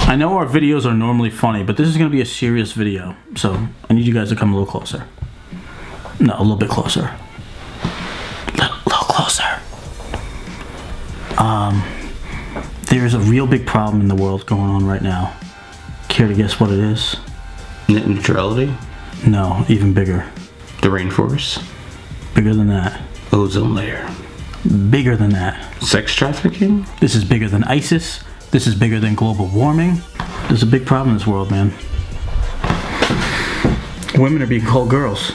I know our videos are normally funny, but this is going to be a serious video, so I need you guys to come a little closer. No, a little bit closer. A little closer. There's a real big problem in the world going on right now. Care to guess what it is? Net neutrality? No, even bigger. The rainforest? Bigger than that. Ozone layer? Bigger than that. Sex trafficking? This is bigger than ISIS. This is bigger than global warming. There's a big problem in this world, man. Women are being called girls.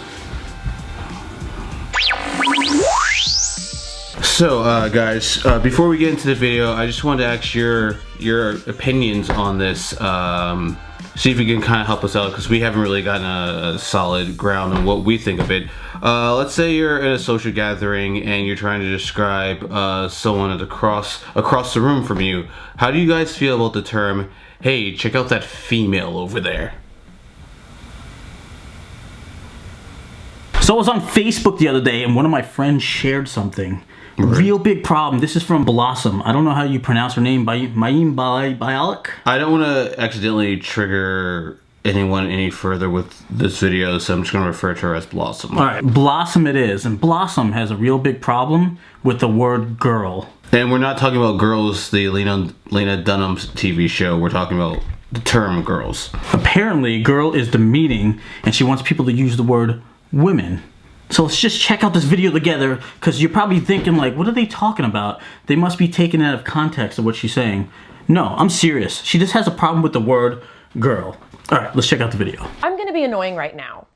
So, guys, before we get into the video, I just wanted to ask your opinions on this. See if you can kind of help us out, because we haven't really gotten a solid ground on what we think of it. Let's say you're at a social gathering and you're trying to describe someone across the room from you. How do you guys feel about the term, hey, check out that female over there? So I was on Facebook the other day and one of my friends shared something. Real big problem. This is from Blossom. I don't know how you pronounce her name. Mayim Bialik? I don't want to accidentally trigger anyone any further with this video, so I'm just going to refer to her as Blossom. Alright, Blossom it is. And Blossom has a real big problem with the word girl. And we're not talking about Girls, the Lena Dunham's TV show. We're talking about the term girls. Apparently, girl is demeaning, and she wants people to use the word women. So let's just check out this video together, because you're probably thinking, like, what are they talking about? They must be taken out of context of what she's saying. No, I'm serious. She just has a problem with the word girl. Alright, let's check out the video. I'm gonna be annoying right now.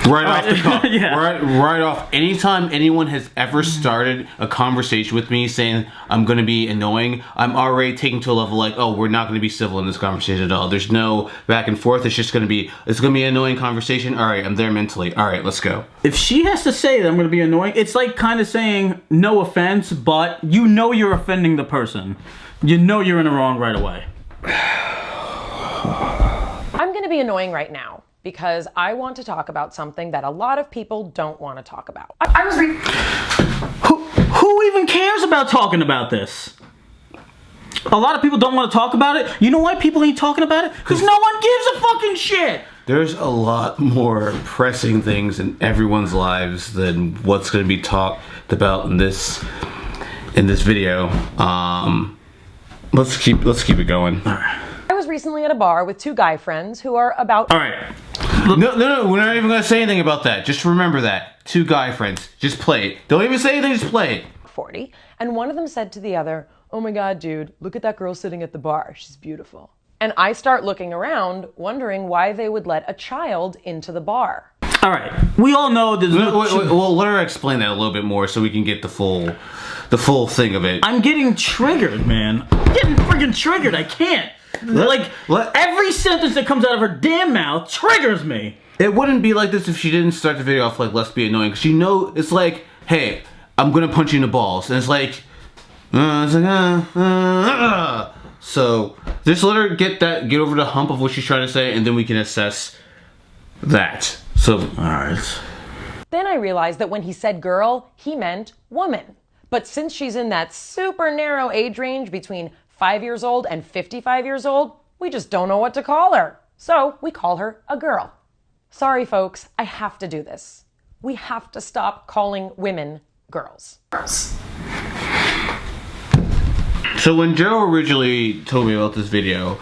Right off the cuff. Yeah. Right off. Anytime anyone has ever started a conversation with me saying I'm going to be annoying, I'm already taking to a level like, oh, we're not going to be civil in this conversation at all. There's no back and forth. It's going to be an annoying conversation. All right, I'm there mentally. All right, let's go. If she has to say that I'm going to be annoying, it's like kind of saying no offense, but you know you're offending the person. You know you're in the wrong right away. I'm gonna be annoying right now because I want to talk about something that a lot of people don't want to talk about. Who even cares about talking about this? A lot of people don't want to talk about it. You know why people ain't talking about it? Because no one gives a fucking shit. There's a lot more pressing things in everyone's lives than what's going to be talked about in this video. Let's keep it going. I was recently at a bar with two guy friends who are about— All right. No, we're not even going to say anything about that. Just remember that. Two guy friends. Just play it. Don't even say anything, just play it. 40, and one of them said to the other, "Oh my God, dude, look at that girl sitting at the bar. She's beautiful." And I start looking around, wondering why they would let a child into the bar. All right. We all know there's Well, let her explain that a little bit more so we can get the full thing of it. I'm getting triggered, man. I'm getting freaking triggered. I can't. Every sentence that comes out of her damn mouth triggers me. It wouldn't be like this if she didn't start the video off like, let's be annoying. Because you know, it's like, hey, I'm going to punch you in the balls. And it's like, So, just let her get over the hump of what she's trying to say, and then we can assess that. So, alright. Then I realized that when he said girl, he meant woman. But since she's in that super narrow age range between 5 years old and 55 years old, we just don't know what to call her. So we call her a girl. Sorry, folks, I have to do this. We have to stop calling women girls. So when Joe originally told me about this video,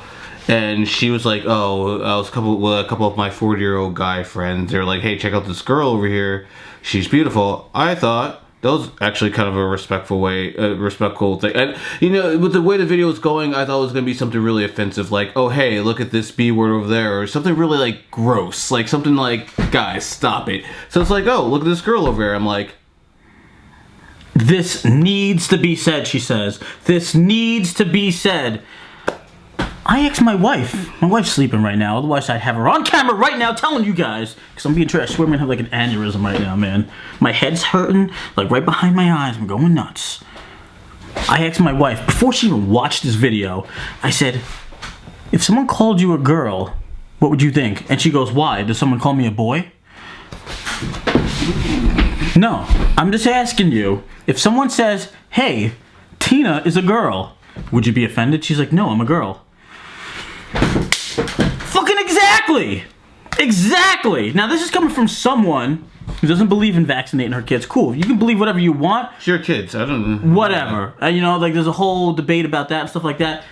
and she was like, oh, I was with a couple of my 40-year-old guy friends. They were like, hey, check out this girl over here. She's beautiful. I thought that was actually kind of a respectful thing. And, you know, with the way the video was going, I thought it was going to be something really offensive, like, oh, hey, look at this B word over there, or something really, like, gross. Like, something like, guys, stop it. So it's like, oh, look at this girl over here. I'm like, this needs to be said, she says. This needs to be said. I asked my wife. My wife's sleeping right now. Otherwise, I'd have her on camera right now telling you guys. Because I'm being triggered. I swear I'm going to have like an aneurysm right now, man. My head's hurting. Like right behind my eyes. I'm going nuts. I asked my wife, before she even watched this video, I said, if someone called you a girl, what would you think? And she goes, why? Does someone call me a boy? No. I'm just asking you. If someone says, hey, Tina is a girl, would you be offended? She's like, no, I'm a girl. Exactly. Now, this is coming from someone who doesn't believe in vaccinating her kids. Cool. You can believe whatever you want. It's your kids. I don't. Whatever. Like there's a whole debate about that and stuff like that.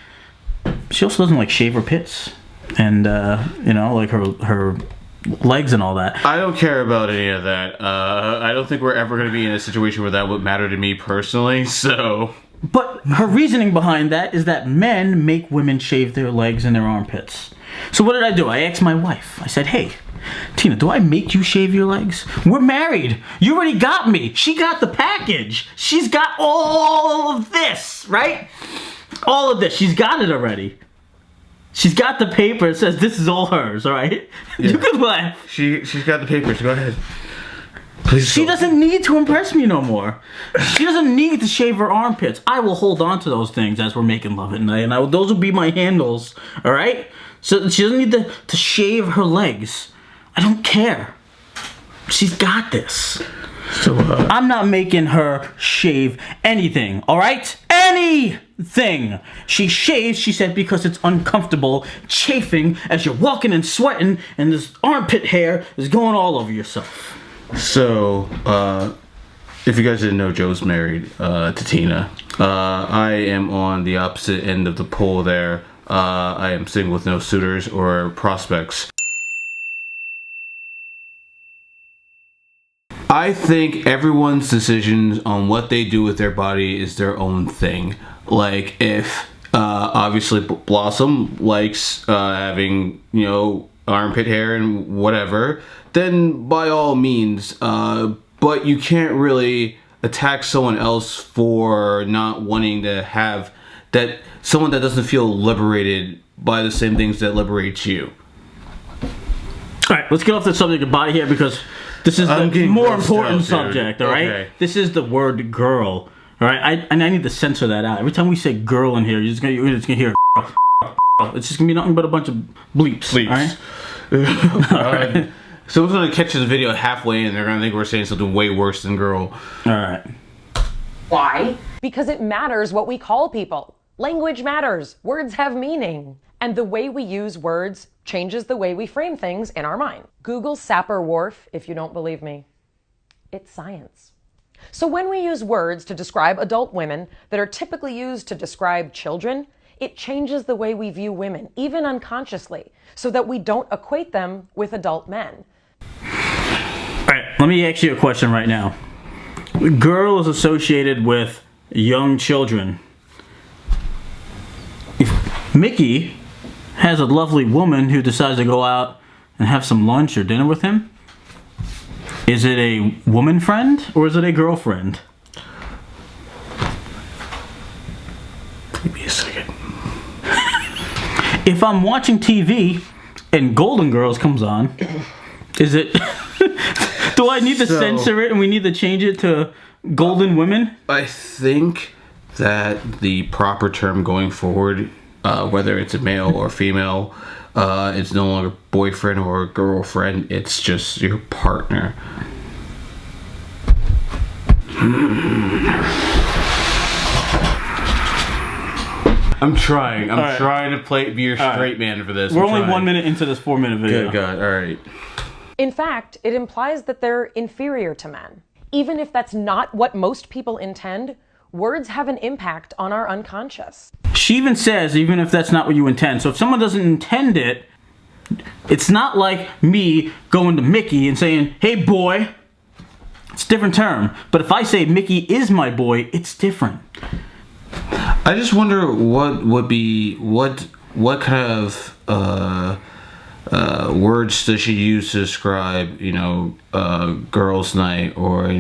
She also doesn't like shave her pits and like her legs and all that. I don't care about any of that. I don't think we're ever going to be in a situation where that would matter to me personally. So. But her reasoning behind that is that men make women shave their legs and their armpits. So what did I do? I asked my wife. I said, hey, Tina, do I make you shave your legs? We're married. You already got me. She got the package. She's got all of this, right? All of this. She's got it already. She's got the paper. It says this is all hers, all right? Yeah. You can laugh. She's got the papers. Go ahead. Please. She doesn't need to impress me no more. She doesn't need to shave her armpits. I will hold on to those things as we're making love at night, and those will be my handles, all right? So she doesn't need to shave her legs. I don't care. She's got this. So I'm not making her shave anything, all right? Anything. She shaves, she said, because it's uncomfortable, chafing as you're walking and sweating, and this armpit hair is going all over yourself. So, if you guys didn't know, Joe's married to Tina. I am on the opposite end of the pole there. I am single with no suitors or prospects. I think everyone's decisions on what they do with their body is their own thing. Like, if obviously Blossom likes having, armpit hair and whatever, then by all means, but you can't really attack someone else for not wanting to have that, someone that doesn't feel liberated by the same things that liberate you. Alright, let's get off the subject of body here, because this is the more important subject, alright? Okay. This is the word girl, alright? I need to censor that out. Every time we say girl in here, you're just gonna hear it's just gonna be nothing but a bunch of bleeps. Alright? Someone's gonna catch this video halfway and they're gonna think we're saying something way worse than girl. Alright. Why? Because it matters what we call people. Language matters. Words have meaning. And the way we use words changes the way we frame things in our mind. Google Sapper Whorf if you don't believe me. It's science. So when we use words to describe adult women that are typically used to describe children, it changes the way we view women, even unconsciously, so that we don't equate them with adult men. All right, let me ask you a question right now. Girl is associated with young children. If Mickey has a lovely woman who decides to go out and have some lunch or dinner with him, is it a woman friend or is it a girlfriend? Give me a second. If I'm watching TV and Golden Girls comes on, is it... Do I need to censor it and we need to change it to Golden Women? I think that the proper term going forward, whether it's a male or female, it's no longer boyfriend or girlfriend, it's just your partner. I'm trying. I'm trying to be your straight man for this. We're only 1 minute into this 4-minute video. Good God. All right. In fact, it implies that they're inferior to men. Even if that's not what most people intend, words have an impact on our unconscious. She even says, even if that's not what you intend. So if someone doesn't intend it, it's not like me going to Mickey and saying, hey boy. It's a different term. But if I say Mickey is my boy, it's different. I just wonder what kind of words does she use to describe, girls' night, or,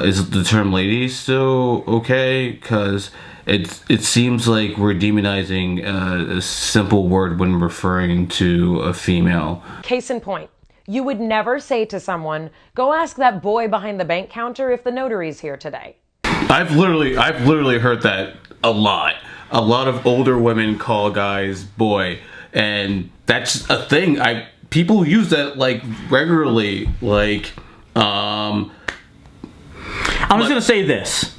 is the term ladies still okay? Because it seems like we're demonizing a simple word when referring to a female. Case in point, you would never say to someone, go ask that boy behind the bank counter if the notary's here today. I've literally heard that a lot. A lot of older women call guys boy, and that's a thing. People use that like regularly. I'm just gonna say this.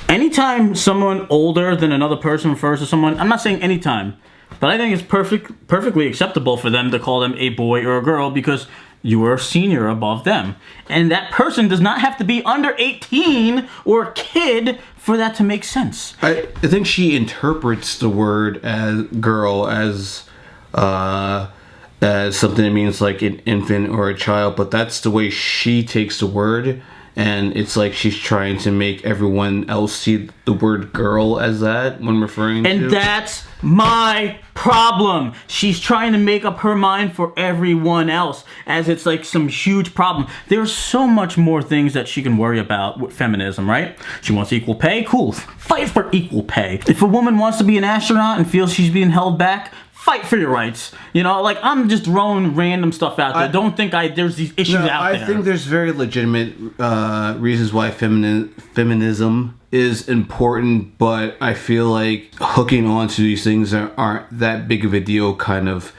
Anytime someone older than another person refers to someone, I'm not saying anytime, But I think it's perfectly acceptable for them to call them a boy or a girl because you are a senior above them. And that person does not have to be under 18 or a kid for that to make sense. I think she interprets the word as girl as something that means like an infant or a child, but that's the way she takes the word. And it's like she's trying to make everyone else see the word girl as that when referring to. And that's my problem. She's trying to make up her mind for everyone else as it's like some huge problem. There's so much more things that she can worry about with feminism, right? She wants equal pay? Cool. Fight for equal pay. If a woman wants to be an astronaut and feels she's being held back, fight for your rights. You know, like, I'm just throwing random stuff out there. Don't think there's these issues out there. I think there's very legitimate reasons why feminism is important, but I feel like hooking onto these things aren't that big of a deal, kind of.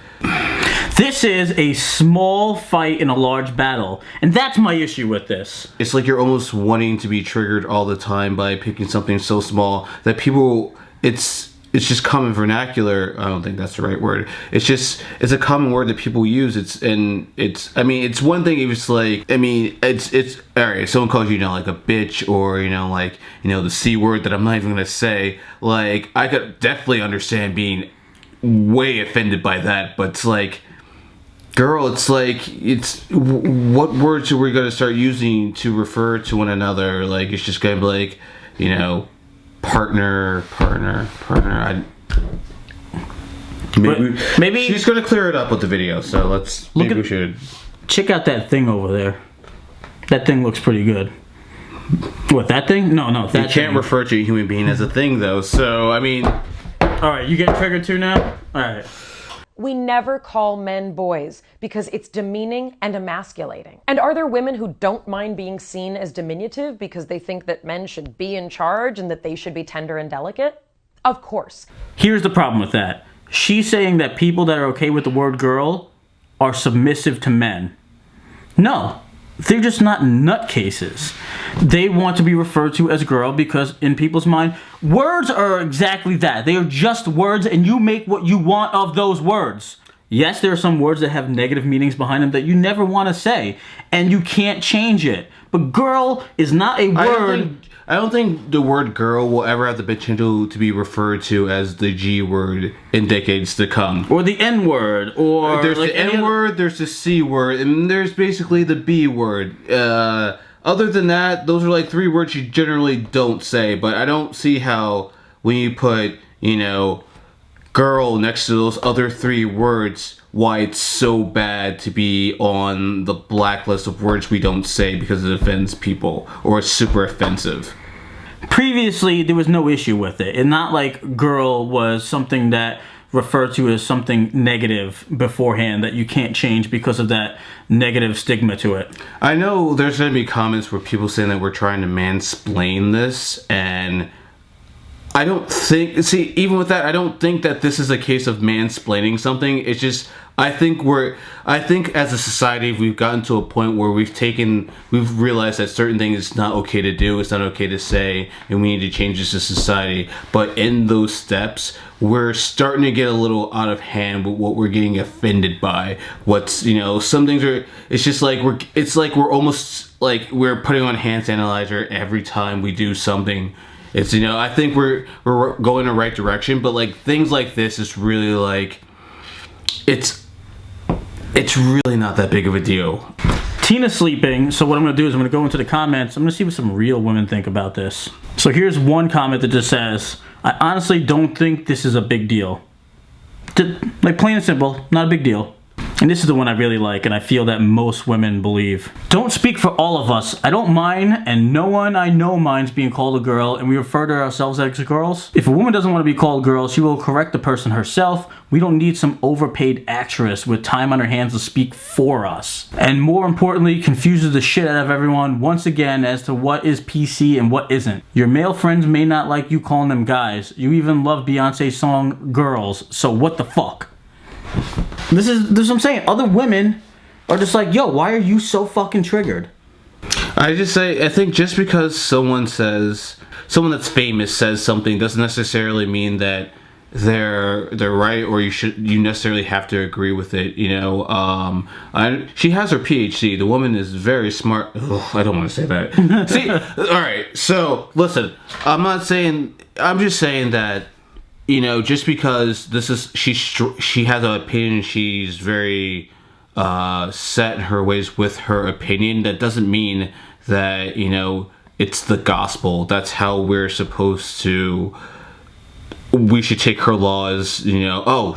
This is a small fight in a large battle, and that's my issue with this. It's like you're almost wanting to be triggered all the time by picking something so small that people, it's just common vernacular. I don't think that's the right word. It's a common word that people use. It's one thing if it's like, it's all right, if someone calls you, like a bitch or, like, the C word that I'm not even going to say, like, I could definitely understand being way offended by that, but it's like, girl, it's like, what words are we going to start using to refer to one another? Like, it's just going to be like, partner. Maybe she's gonna clear it up with the video. So we should check out that thing over there. That thing looks pretty good. What, that thing? No, that you can't refer to a human being as a thing, though. So all right, you get triggered too now. All right. We never call men boys because it's demeaning and emasculating. And are there women who don't mind being seen as diminutive because they think that men should be in charge and that they should be tender and delicate? Of course. Here's the problem with that. She's saying that people that are okay with the word girl are submissive to men. No, they're just not nutcases. They want to be referred to as girl because in people's mind, words are exactly that. They are just words and you make what you want of those words. Yes, there are some words that have negative meanings behind them that you never want to say and you can't change it. But girl is not a word. I don't think the word girl will ever have the potential to be referred to as the G word in decades to come. Or the N word, or there's the N word, there's the C word, and there's basically the B word. Other than that, those are like three words you generally don't say, but I don't see how when you put, girl next to those other three words, why it's so bad to be on the blacklist of words we don't say because it offends people or it's super offensive. Previously, there was no issue with it. And not like girl was something that referred to as something negative beforehand that you can't change because of that negative stigma to it. I know there's going to be comments where people saying that we're trying to mansplain this, and I don't think, even with that, I don't think that this is a case of mansplaining something. It's just, I think as a society, we've gotten to a point where we've realized that certain things it's not okay to do, it's not okay to say, and we need to change this as society. But in those steps, we're starting to get a little out of hand with what we're getting offended by. Some things are, it's just like, we're almost like we're putting on hand sanitizer every time we do something. It's, I think we're going in the right direction, but like things like this is really like, it's really not that big of a deal. Tina's sleeping, so what I'm going to do is I'm going to go into the comments. I'm going to see what some real women think about this. So here's one comment that just says, I honestly don't think this is a big deal. Like, plain and simple, not a big deal. And this is the one I really like, and I feel that most women believe. Don't speak for all of us. I don't mind, and no one I know minds being called a girl, and we refer to ourselves as girls. If a woman doesn't want to be called girl, she will correct the person herself. We don't need some overpaid actress with time on her hands to speak for us. And more importantly, confuses the shit out of everyone once again as to what is PC and what isn't. Your male friends may not like you calling them guys. You even love Beyonce's song Girls, so what the fuck? This is what I'm saying. Other women are just like, yo, why are you so fucking triggered? I think just because someone that's famous says something doesn't necessarily mean that they're right, or you necessarily have to agree with it. You know, she has her PhD. The woman is very smart. Ugh, I don't want to say that. See, all right. So listen, I'm just saying that, you know, just because she has an opinion, she's very set in her ways with her opinion. That doesn't mean that, you know, it's the gospel. That's how we're supposed to. We should take her laws, you know,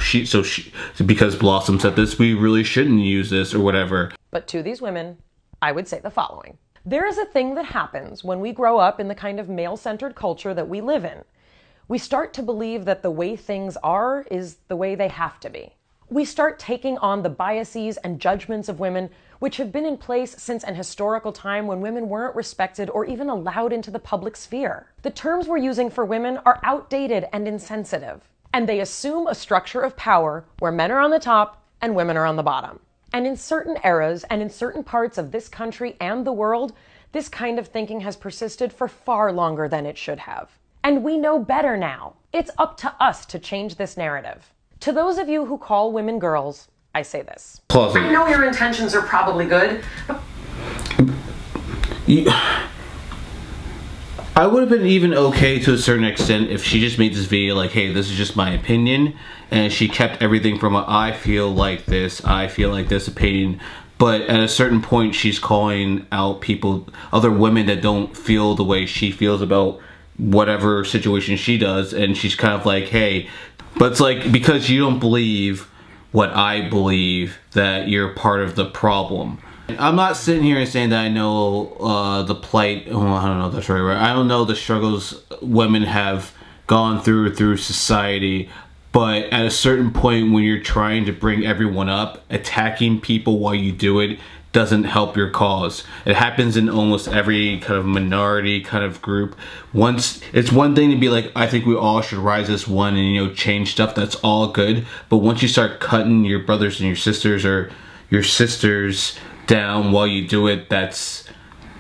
because Blossom said this, we really shouldn't use this or whatever. But to these women, I would say the following. There is a thing that happens when we grow up in the kind of male-centered culture that we live in. We start to believe that the way things are is the way they have to be. We start taking on the biases and judgments of women which have been in place since an historical time when women weren't respected or even allowed into the public sphere. The terms we're using for women are outdated and insensitive, and they assume a structure of power where men are on the top and women are on the bottom. And in certain eras and in certain parts of this country and the world, this kind of thinking has persisted for far longer than it should have. And we know better now. It's up to us to change this narrative. To those of you who call women girls, I say this. Closet. I know your intentions are probably good. I would have been even okay to a certain extent if she just made this video like, hey, this is just my opinion, and she kept everything from a I feel like this opinion. But at a certain point, she's calling out people, other women that don't feel the way she feels about whatever situation she does, and she's kind of like, hey, but it's like, because you don't believe what I believe, that you're part of the problem. I'm not sitting here and saying that I know the plight, oh, I don't know if that's right. I don't know the struggles women have gone through society, but at a certain point when you're trying to bring everyone up, attacking people while you do it doesn't help your cause. It happens in almost every kind of minority kind of group. Once it's one thing to be like, I think we all should rise as one and, you know, change stuff, that's all good. But once you start cutting your brothers and your sisters or your sisters down while you do it, that's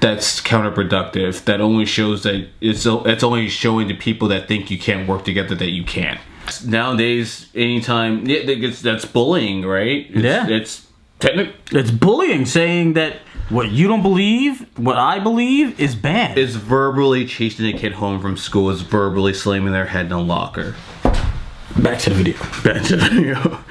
counterproductive. That only shows that it's only showing to people that think you can't work together that you can. Nowadays, anytime that's bullying, right? It's bullying, saying that what you don't believe, what I believe, is bad. It's verbally chasing a kid home from school. It's verbally slamming their head in a locker. Back to the video.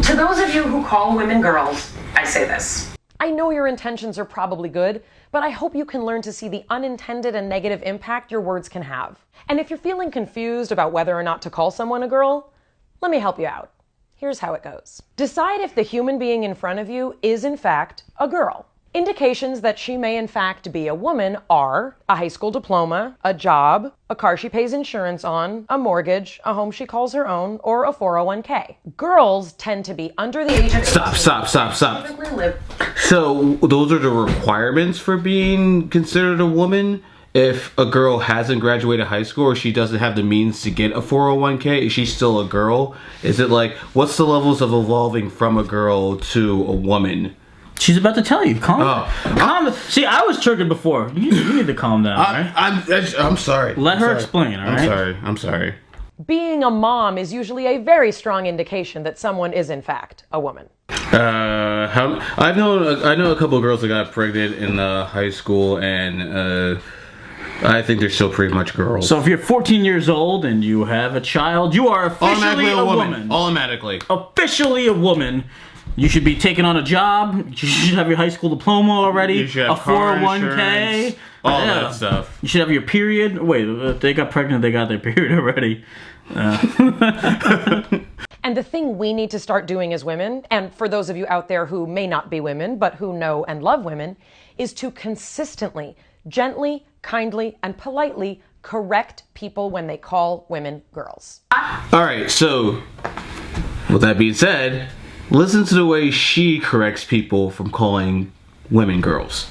To those of you who call women girls, I say this. I know your intentions are probably good, but I hope you can learn to see the unintended and negative impact your words can have. And if you're feeling confused about whether or not to call someone a girl, let me help you out. Here's how it goes. Decide if the human being in front of you is in fact a girl. Indications that she may in fact be a woman are a high school diploma, a job, a car she pays insurance on, a mortgage, a home she calls her own, or a 401k. Girls tend to be under the age of 18. Stop. So those are the requirements for being considered a woman? If a girl hasn't graduated high school or she doesn't have the means to get a 401k, is she still a girl? Is it like, what's the levels of evolving from a girl to a woman? She's about to tell you. Calm. See, I was triggered before. You need to calm down, right? I'm sorry. Let her explain, all right? I'm sorry. Being a mom is usually a very strong indication that someone is in fact a woman. I know a couple of girls that got pregnant in high school, and I think they're still pretty much girls. So if you're 14 years old and you have a child, you are officially a woman. Automatically. Officially a woman. You should be taking on a job. You should have your high school diploma already. You should have a 401k. All that stuff. You should have your period. Wait, if they got pregnant, they got their period already. And the thing we need to start doing as women, and for those of you out there who may not be women, but who know and love women, is to consistently, gently, kindly, and politely correct people when they call women girls. Alright, so, with that being said, listen to the way she corrects people from calling women girls.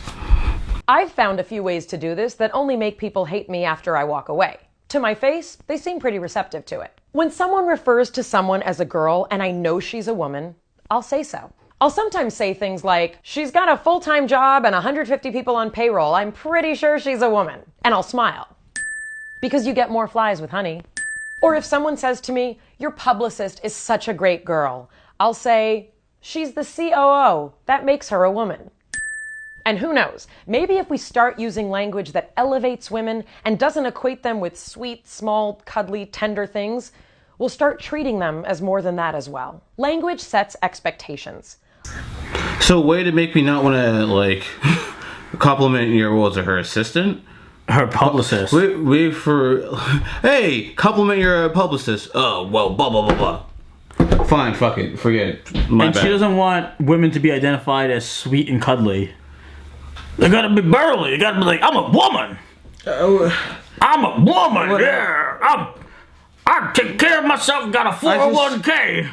I've found a few ways to do this that only make people hate me after I walk away. To my face, they seem pretty receptive to it. When someone refers to someone as a girl and I know she's a woman, I'll say so. I'll sometimes say things like, she's got a full-time job and 150 people on payroll. I'm pretty sure she's a woman. And I'll smile. Because you get more flies with honey. Or if someone says to me, your publicist is such a great girl, I'll say, she's the COO. That makes her a woman. And who knows, maybe if we start using language that elevates women and doesn't equate them with sweet, small, cuddly, tender things, we'll start treating them as more than that as well. Language sets expectations. So way to make me not want to, like, compliment your, what was it, her assistant? Her publicist. Wait for... Hey, compliment your publicist. Oh, well, blah, blah, blah, blah. Fine, fuck it. Forget it. My and bad. she doesn't want women to be identified as sweet and cuddly. They gotta be burly. They gotta be like, I'm a woman. I'm a woman, yeah. I take care of myself, got a 401k.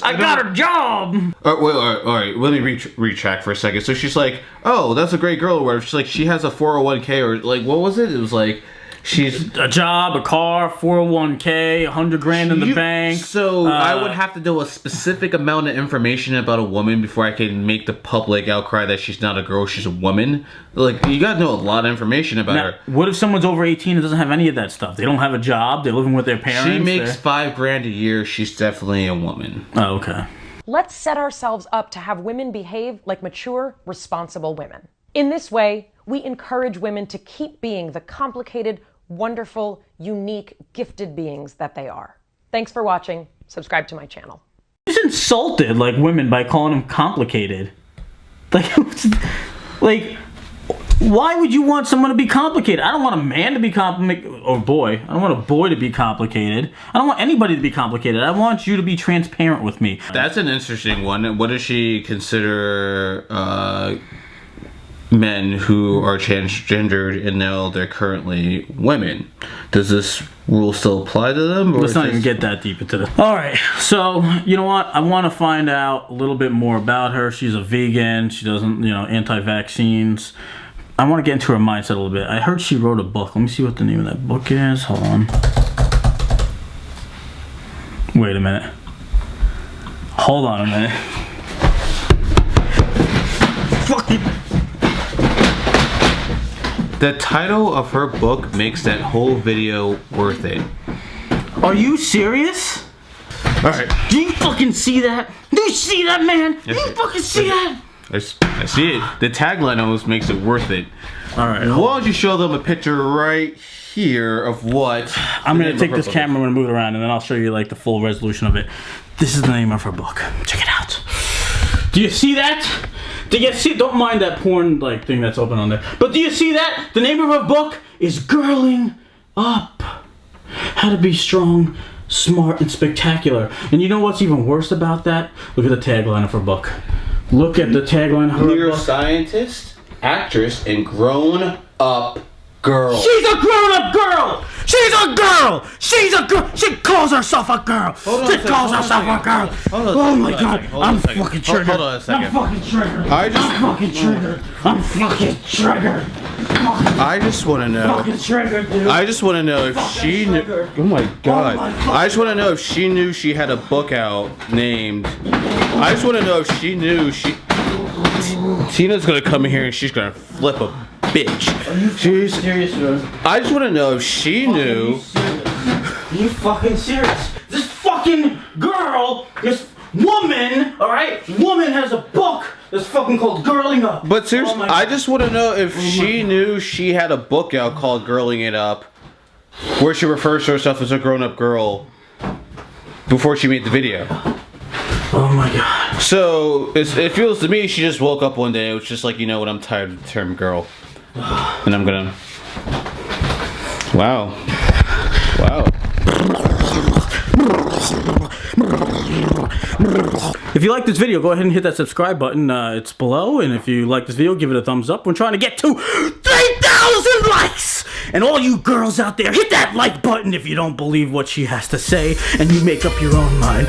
I got a job. Wait, all right. Let me retract for a second. So she's like, "Oh, that's a great girl." Or whatever. She's like, she has a 401k, or like, what was it? It was like, she's a job, a car, 401k, $100,000 in the bank. So I would have to know a specific amount of information about a woman before I can make the public outcry that she's not a girl, she's a woman. Like, you gotta know a lot of information about her. What if someone's over 18 and doesn't have any of that stuff? They don't have a job. They're living with their parents. She makes $5,000 a year. She's definitely a woman. Oh, okay. Let's set ourselves up to have women behave like mature, responsible women. In this way, we encourage women to keep being the complicated, wonderful, unique, gifted beings that they are. Thanks for watching. Subscribe to my channel. She's insulted, like, women by calling them complicated. Like, why would you want someone to be complicated? I don't want a man to be complicated, or boy. I don't want a boy to be complicated. I don't want anybody to be complicated. I want you to be transparent with me. That's an interesting one. What does she consider men who are transgendered and now they're currently women? Does this rule still apply to them? Or let's not even get that deep into this. All right, so you know what? I want to find out a little bit more about her. She's a vegan. She doesn't, anti-vaccines. I want to get into her mindset a little bit. I heard she wrote a book. Let me see what the name of that book is. Hold on. Wait a minute. Hold on a minute. Fucking. The title of her book makes that whole video worth it. Are you serious? Alright. Do you fucking see that? Do you see that, man? Do you fucking see that? I see it. The tagline almost makes it worth it. Alright. Why don't you show them a picture right here of what... I'm going to take this camera, I'm going to move it around, and then I'll show you like the full resolution of it. This is the name of her book. Check it out. Do you see that? Do you see? Don't mind that porn like thing that's open on there. But do you see that? The name of her book is Girling Up. How to be strong, smart, and spectacular. And you know what's even worse about that? Look at the tagline of her book. Look at the tagline of her book. Neuroscientist, actress, and grown-up girl. She's a grown-up girl! She's a girl! She's a girl! She calls herself a girl! She calls herself a girl! Oh my god! I'm fucking triggered! Hold on a second. I'm fucking triggered! I'm fucking triggered! I'm fucking triggered! I just want to know. Fucking triggered, dude! I just want to know if she knew. Oh my god! I just want to know if she knew she had a book out named. I just want to know if she knew she. Tina's gonna come in here and she's gonna flip a bitch. Are you serious, dude? I just want to know if she knew. Are you fucking serious? This fucking girl, this woman, alright? Woman has a book that's fucking called Girling Up. But seriously, I just want to know if she knew she had a book out called Girling It Up, where she refers to herself as a grown-up girl before she made the video. Oh my god. So, it feels to me she just woke up one day, it was just like, you know what, I'm tired of the term girl. And I'm gonna... Wow. Wow. If you like this video, go ahead and hit that subscribe button. It's below. And if you like this video, give it a thumbs up. We're trying to get to 3,000 likes! And all you girls out there, hit that like button if you don't believe what she has to say. And you make up your own mind.